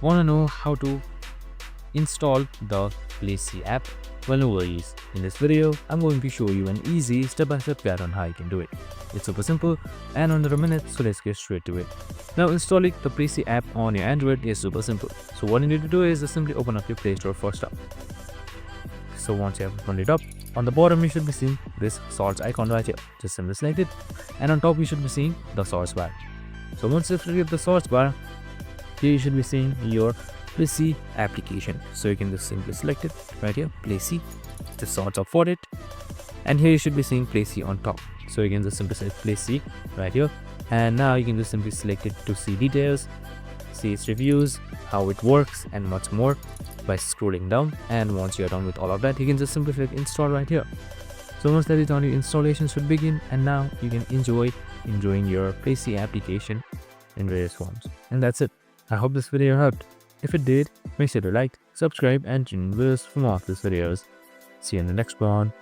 Want to know how to install the Playsee app? Well, no worries. In this video, I'm going to show you an easy step-by-step guide on how you can do it. It's super simple and under a minute, so let's get straight to it. Now, installing the Playsee app on your Android is super simple. So what you need to do is just simply open up your Play Store first up. So once you have opened it up, on the bottom you should be seeing this source icon right here. Just simply select it, and on top you should be seeing the source bar. So once you select the source bar, here you should be seeing your Playsee application. So you can just simply select it right here, Playsee. Just sort of for it, and here you should be seeing Playsee on top. So you can just simply select Playsee right here, and now you can just simply select it to see details, see its reviews, how it works, and much more by scrolling down. And once you're done with all of that, you can just simply click install right here. So once that is done, your installation should begin, and now you can enjoying your Playsee application in various forms. And that's it. I hope this video helped. If it did, make sure to like, subscribe, and tune in with us for more of these videos. See you in the next one.